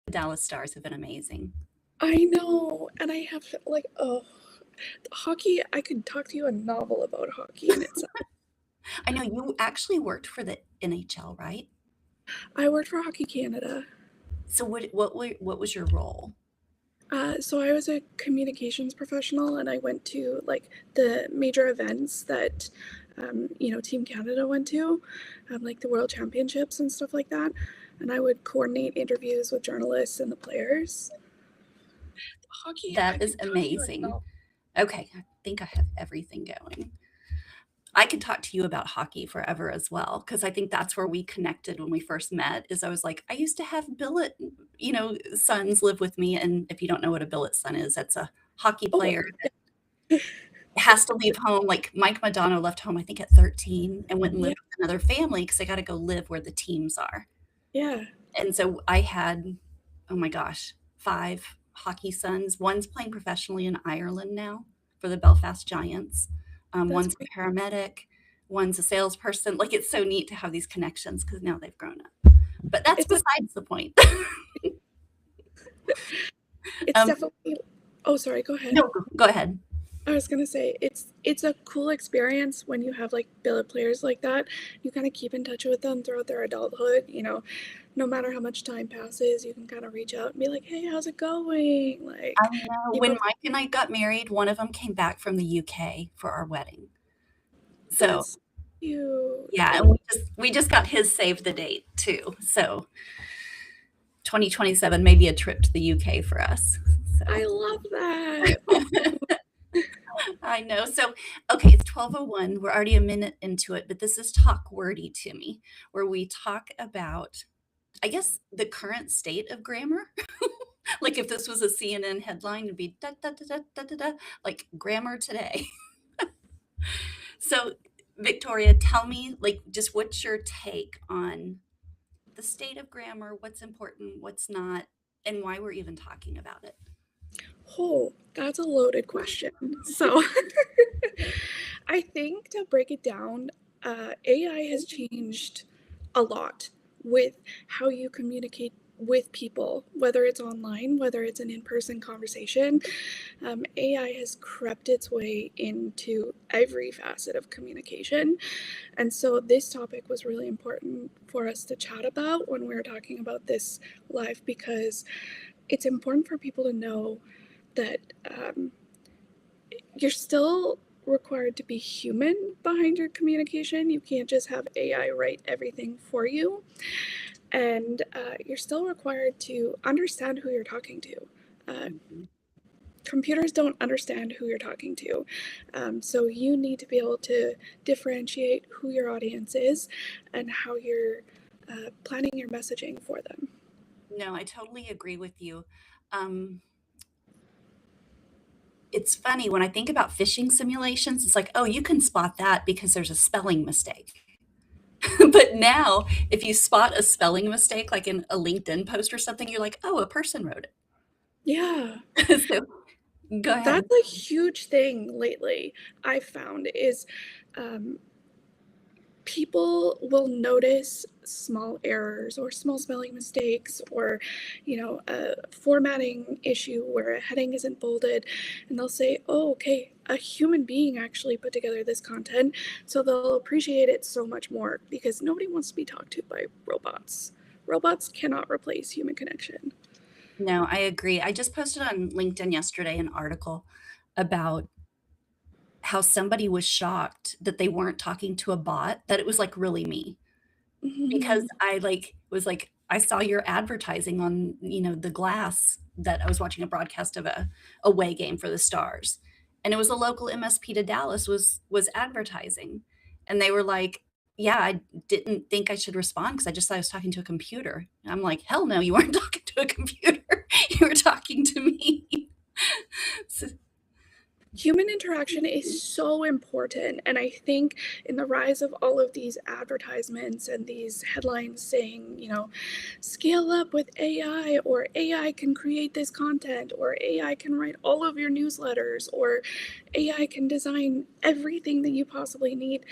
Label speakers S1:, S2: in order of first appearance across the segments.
S1: The Dallas Stars have been amazing.
S2: I know, and I have like, oh, hockey. I could talk to you a novel about hockey in itself.
S1: I know you actually worked for the NHL, right?
S2: I worked for Hockey Canada.
S1: So what was your role?
S2: So I was a communications professional, and I went to like the major events that, Team Canada went to, like the World Championships and stuff like that. And I would coordinate interviews with journalists and the players. Hockey, I
S1: That is
S2: could talk to you a
S1: amazing.
S2: novel.
S1: Okay, I think I have everything going. I could talk to you about hockey forever as well, because I think that's where we connected when we first met. Is I was like, I used to have billet, sons live with me, and if you don't know what a billet son is, that's a hockey
S2: Oh,
S1: player has to leave home. Like Mike Madonna left home, I think at 13, and went and
S2: yeah,
S1: lived with another family because they got to go live where the teams are.
S2: yeah.
S1: And so I had, oh my gosh, 5 hockey sons. One's playing professionally in Ireland now for the Belfast Giants.
S2: That's
S1: One's
S2: great.
S1: a paramedic. One's a salesperson. Like, it's so neat to have these connections because now they've grown up. But that's
S2: It's a,
S1: besides the point.
S2: it's
S1: Um,
S2: definitely. Oh, sorry. Go ahead.
S1: no, go ahead.
S2: I was gonna say it's a cool experience when you have like billet players like that. You kind of keep in touch with them throughout their adulthood. No matter how much time passes, you can kind of reach out and be like, "Hey, how's it going?"
S1: I
S2: Like,
S1: know
S2: keep
S1: when
S2: up.
S1: Mike and I got married, one of them came back from the UK for our wedding. So,
S2: That's cute.
S1: yeah,
S2: I
S1: and
S2: love.
S1: we just got his save the date too. So 2027 may be a trip to the UK for us.
S2: I
S1: So
S2: love that. Oh,
S1: I know. So, okay, it's 12:01. We're already a minute into it, but this is Talk Wordy to me, where we talk about, I guess, the current state of grammar. Like if this was a CNN headline, it'd be da da da da da da da, like grammar today. So, Victoria, tell me, like, just what's your take on the state of grammar, what's important, what's not, and why we're even talking about it?
S2: oh, that's a loaded question. So, I think to break it down, AI has changed a lot with how you communicate with people, whether it's online, whether it's an in person conversation. AI has crept its way into every facet of communication. And so, this topic was really important for us to chat about when we were talking about this live because it's important for people to know that you're still required to be human behind your communication. You can't just have AI write everything for you. And you're still required to understand who you're talking to. Uh,
S1: Mhm.
S2: Computers don't understand who you're talking to. So you need to be able to differentiate who your audience is and how you're planning your messaging for them.
S1: No, I totally agree with you. Um, it's funny when I think about phishing simulations, it's like, oh, you can spot that because there's a spelling mistake. But now, if you spot a spelling mistake, like in a LinkedIn post or something, you're like, oh, a person wrote
S2: Yeah.
S1: it. So go ahead.
S2: That's a huge thing lately, I've found is um, people will notice small errors or small spelling mistakes or a formatting issue where a heading isn't bolded, and they'll say, oh, okay, a human being actually put together this content, so they'll appreciate it so much more because nobody wants to be talked to by robots cannot replace human connection.
S1: No, I agree. I just posted on LinkedIn yesterday an article about how somebody was shocked that they weren't talking to a bot, that it was like really me. Because
S2: Mhm.
S1: I like was like, I saw your advertising on, the glass that I was watching a broadcast of a away game for the Stars. And it was a local MSP to Dallas was advertising. And they were like, yeah, I didn't think I should respond because I just thought I was talking to a computer. And I'm like, hell no, you weren't talking to a computer. You were talking to me. So,
S2: Human interaction is so important, and I think in the rise of all of these advertisements and these headlines saying, scale up with AI, or AI can create this content, or AI can write all of your newsletters, or AI can design everything that you possibly need,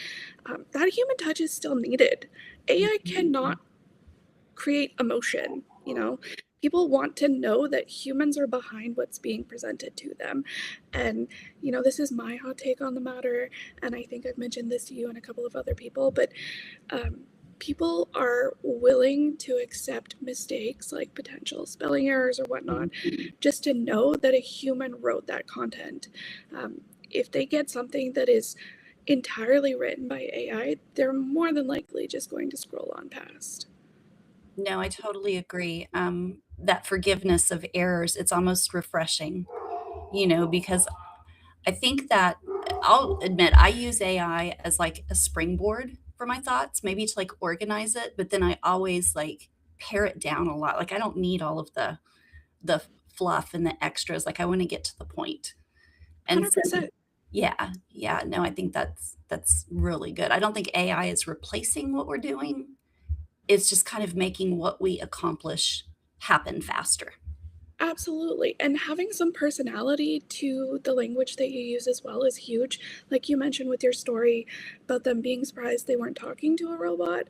S2: that human touch is still needed. AI
S1: mhm.
S2: cannot create emotion. people want to know that humans are behind what's being presented to them. And, this is my hot take on the matter. And I think I've mentioned this to you and a couple of other people, but um, people are willing to accept mistakes like potential spelling errors or whatnot, just to know that a human wrote that content. If they get something that is entirely written by AI, they're more than likely just going to scroll on past.
S1: No, I totally agree. That forgiveness of errors, it's almost refreshing, because I think that I'll admit I use AI as like a springboard for my thoughts, maybe to like organize it, but then I always like pare it down a lot. Like I don't need all of the fluff and the extras. Like I want to get to the point. And so
S2: 100%.
S1: yeah, yeah, no, I think that's really good. I don't think AI is replacing what we're doing. It's just kind of making what we accomplish happen faster.
S2: Absolutely. And having some personality to the language that you use as well is huge. Like you mentioned with your story about them being surprised they weren't talking to a robot.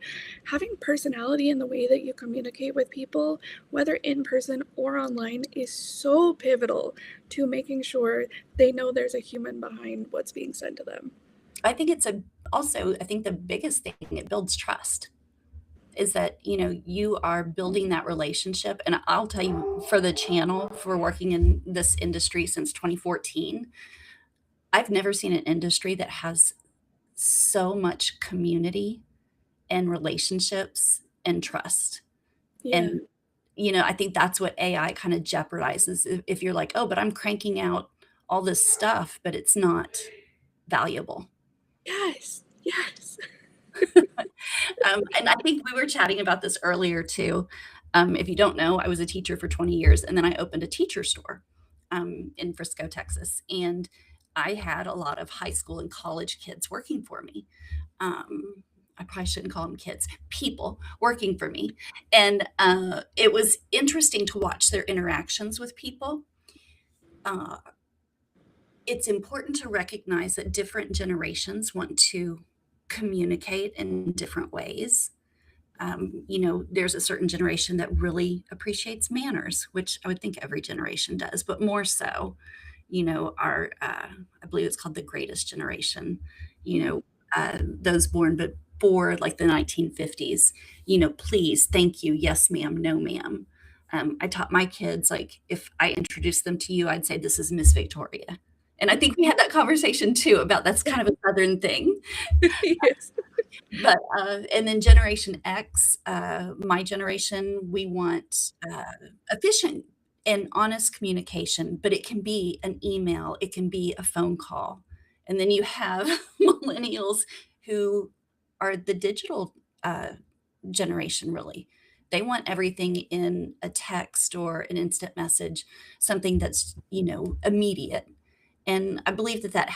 S2: Having personality in the way that you communicate with people, whether in person or online, is so pivotal to making sure they know there's a human behind what's being said to them.
S1: I think I think the biggest thing, it builds trust. Is that, you are building that relationship, and I'll tell you for the channel, for working in this industry since 2014, I've never seen an industry that has so much community and relationships and trust,
S2: Yeah.
S1: and, I think that's what AI kinda jeopardizes if you're like, "Oh, but I'm cranking out all this stuff, but it's not valuable."
S2: Yes. Yes.
S1: And I think we were chatting about this earlier too. If you don't know, I was a teacher for 20 years, and then I opened a teacher store in Frisco, Texas. And I had a lot of high school and college kids working for me. I probably shouldn't call them kids, people working for me. And it was interesting to watch their interactions with people. Uh, it's important to recognize that different generations want to communicate in different ways. There's a certain generation that really appreciates manners, which I would think every generation does, but more so, I believe it's called the greatest generation,
S2: Mhm.
S1: those born before like the 1950s, please, thank you, yes, ma'am, no, ma'am. I taught my kids, like, if I introduced them to you, I'd say, this is Miss Victoria. And I think we had that conversation too about that's kind of a Southern thing.
S2: Yes.
S1: But, and then Generation X, my generation, we want, efficient and honest communication, but it can be an email, it can be a phone call. And then you have millennials who are the digital, generation, really. They want everything in a text or an instant message, something that's, immediate. And I believe that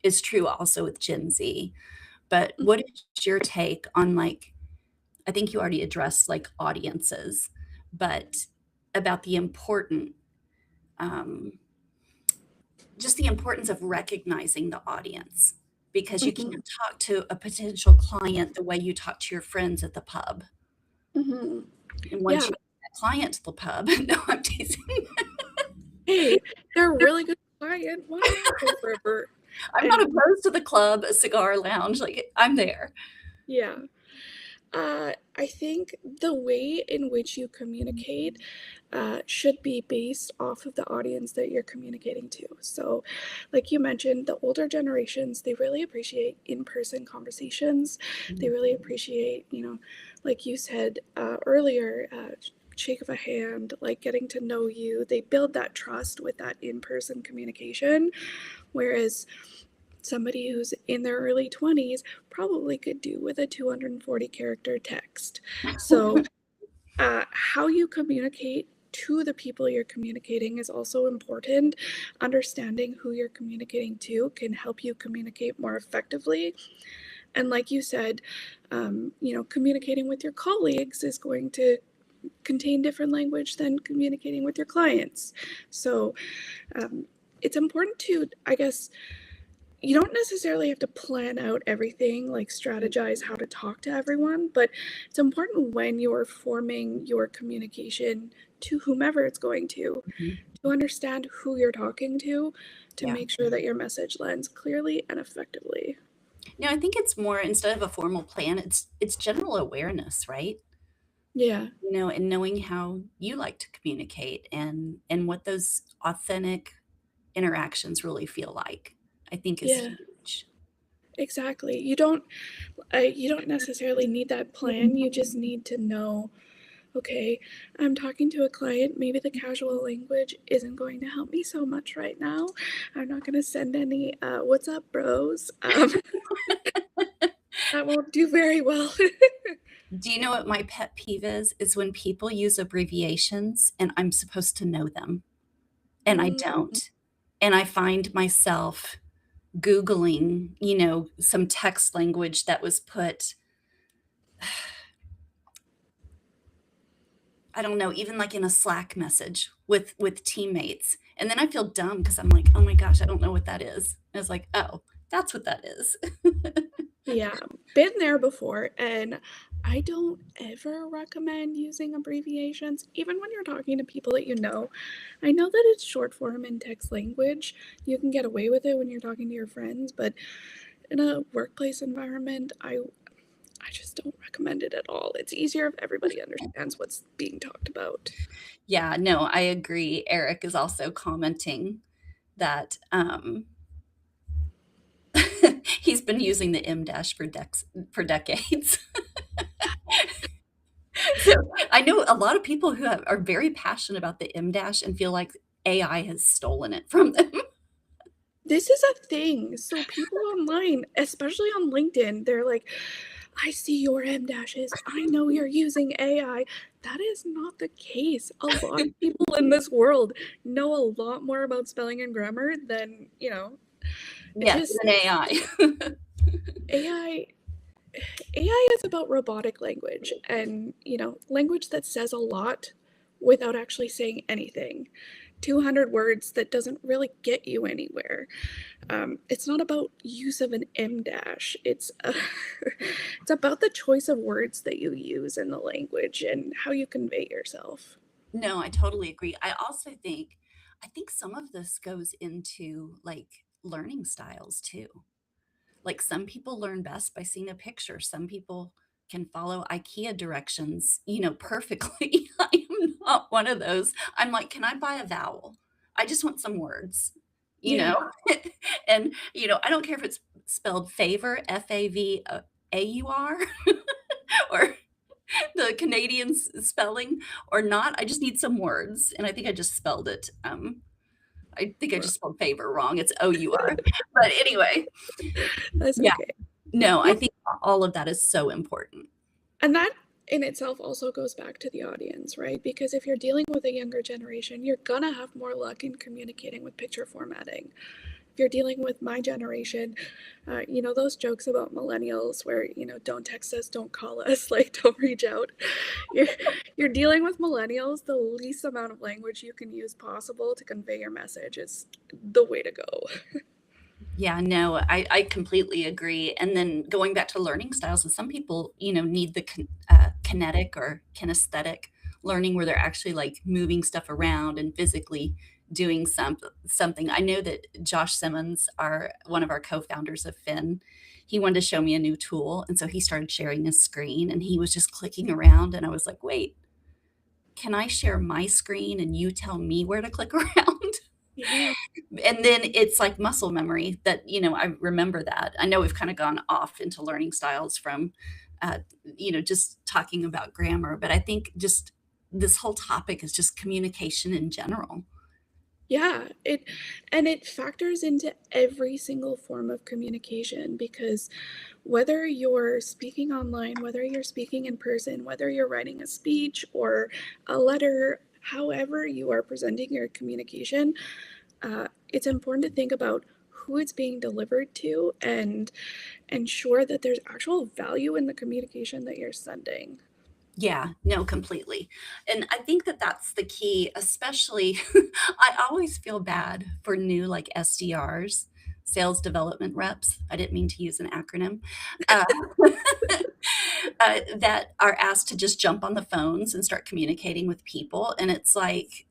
S1: is true also with Gen Z. But what is your take on, like, I think you already addressed, like, audiences, but about the um, just the importance of recognizing the audience, because you
S2: Mhm.
S1: can't talk to a potential client the way you talk to your friends at the pub.
S2: Mhm.
S1: And once
S2: Yeah.
S1: you get that client to the pub no, I'm teasing.
S2: Hey, they're a really good client. Why not go for a burger?
S1: I'm not
S2: And
S1: opposed to the club, a cigar lounge, like, I'm there.
S2: yeah, I think the way in which you communicate should be based off of the audience that you're communicating to. So, like you mentioned, the older generations, they really appreciate in person conversations. They really appreciate, like you said earlier, shake of a hand, like getting to know you. They build that trust with that in person communication. Whereas somebody who's in their early 20s probably could do with a 240 character text. So, how you communicate to the people you're communicating is also important. Understanding who you're communicating to can help you communicate more effectively. And like you said, communicating with your colleagues is going to contain different language than communicating with your clients. So, um, it's important to, I guess, you don't necessarily have to plan out everything, like strategize how to talk to everyone, but it's important when you're forming your communication to whomever it's going
S1: Mhm.
S2: to understand who you're talking to
S1: Yeah.
S2: make sure that your message lands clearly and effectively.
S1: No, I think it's more instead of a formal plan, it's general awareness, right?
S2: Yeah,
S1: And knowing how you like to communicate and what those authentic interactions really feel like, I think is
S2: yeah,
S1: huge.
S2: exactly. You don't necessarily need that plan. You just need to know, okay, I'm talking to a client. Maybe the casual language isn't going to help me so much right now. I'm not going to send any "What's up, bros." That won't do very well.
S1: Do you know what my pet peeve is? Is when people use abbreviations and I'm supposed to know them, and I
S2: Mm,
S1: don't. And I find myself Googling, some text language that was put, I don't know, even like in a Slack message with teammates. And then I feel dumb because I'm like, "Oh my gosh, I don't know what that is." And it's like, "Oh, that's what that is."
S2: yeah, been there before, and I don't ever recommend using abbreviations, even when you're talking to people that you know. I know that it's short form in text language. You can get away with it when you're talking to your friends, but in a workplace environment, I just don't recommend it at all. It's easier if everybody understands what's being talked about.
S1: Yeah, no, I agree. Eric is also commenting that, he's been using the M dash for decades. So, I know a lot of people who are very passionate about the M dash and feel like AI has stolen it from them.
S2: This is a thing. So people online, especially on LinkedIn, they're like, I see your M dashes. I know you're using AI. That is not the case. A lot of people in this world know a lot more about spelling and grammar than, it
S1: Yes,
S2: just
S1: an AI.
S2: AI AI is about robotic language and, language that says a lot without actually saying anything. 200 words that doesn't really get you anywhere. It's not about use of an M dash. It's about the choice of words that you use in the language and how you convey yourself.
S1: No, I totally agree. I think some of this goes into, like, learning styles too. Like, some people learn best by seeing a picture. Some people can follow IKEA directions, perfectly. I am not one of those. I'm like, "Can I buy a vowel? I just want some words," you know?
S2: Yeah,
S1: And, I don't care if it's spelled favor, F-A-V-A-U-R, or the Canadian spelling or not. I just need some words, and I think I just spelled it, I think I
S2: well,
S1: just spelled favor wrong. It's O-U-R. But anyway,
S2: that's
S1: yeah.
S2: okay.
S1: No, I
S2: Well,
S1: think all of that is so important.
S2: and that in itself also goes back to the audience, right? Because if you're dealing with a younger generation, you're gonna have more luck in communicating with picture formatting. If you're dealing with my generation, those jokes about millennials where, don't text us, don't call us, like, don't reach out. You're, you're dealing with millennials, the least amount of language you can use possible to convey your message is the way to go.
S1: Yeah, no, I completely agree, and then going back to learning styles, and some people, need the kinetic or kinesthetic learning where they're actually, like, moving stuff around and physically doing something. I know that Josh Simmons, one of our co-founders of Fin, he wanted to show me a new tool, and so he started sharing his screen, and he was just clicking around, and I was like, "Wait, can I share my screen and you tell me where to click around?"
S2: Yeah.
S1: And then it's like muscle memory that, I remember that. I know we've kind of gone off into learning styles from, just talking about grammar, but I think just this whole topic is just communication in general.
S2: Yeah, it factors into every single form of communication because whether you're speaking online, whether you're speaking in person, whether you're writing a speech or a letter, however you are presenting your communication, it's important to think about who it's being delivered to and ensure that there's actual value in the communication that you're sending.
S1: Yeah, no, completely. And I think that that's the key, especially I always feel bad for new like SDRs sales development reps, I didn't mean to use an acronym, uh, that are asked to just jump on the phones and start communicating with people. And it's like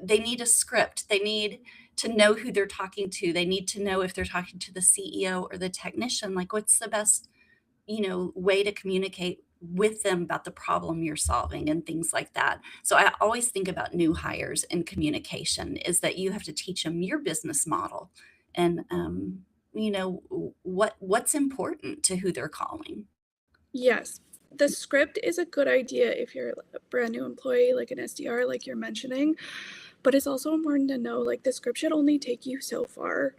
S1: they need a script. They need to know who they're talking to. They need to know if they're talking to the CEO or the technician, like what's the best, way to communicate with them about the problem you're solving and things like that. So I always think about new hires in communication is that you have to teach them your business model and what's important to who they're calling.
S2: Yes. The script is a good idea if you're a brand new employee, like an SDR, like you're mentioning, but it's also important to know like the script should only take you so far.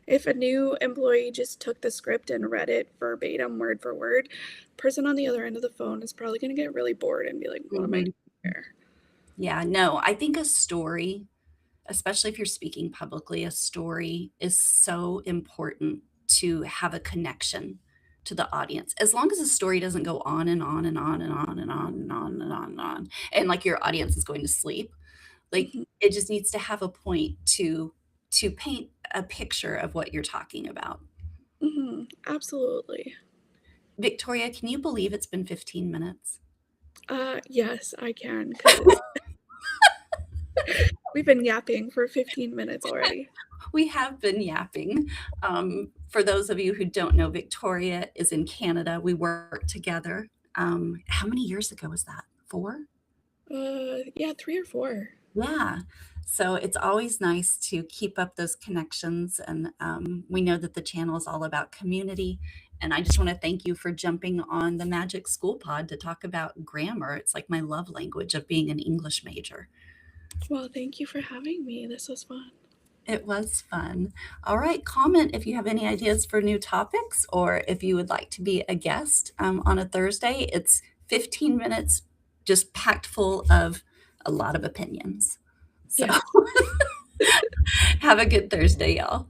S2: If a new employee just took the script and read it verbatim, word for word, person on the other end of the phone is probably going to get really bored and be like, what am I doing
S1: Mhm.
S2: here?
S1: Yeah, no, I think a story, especially if you're speaking publicly, a story is so important to have a connection to the audience. As long as the story doesn't go on and on and on and on and on and on and on and on, and like your audience is going to sleep, like
S2: Mhm,
S1: it just needs to have a point to paint a picture of what you're talking about.
S2: mhm, absolutely.
S1: Victoria, can you believe it's been 15 minutes?
S2: Yes, I can, because we've been yapping for 15 minutes already.
S1: We have been yapping. For those of you who don't know, Victoria is in Canada. We work together. How many years ago was that? 4?
S2: Yeah, 3 or 4.
S1: Yeah. So it's always nice to keep up those connections. And we know that the channel is all about community. And I just want to thank you for jumping on the Magic School Pod to talk about grammar. It's like my love language of being an English major.
S2: Well, thank you for having me. This was fun.
S1: It was fun. All right, comment if you have any ideas for new topics or if you would like to be a guest on a Thursday. It's 15 minutes just packed full of a lot of opinions. So
S2: Yes.
S1: have a good Thursday, y'all.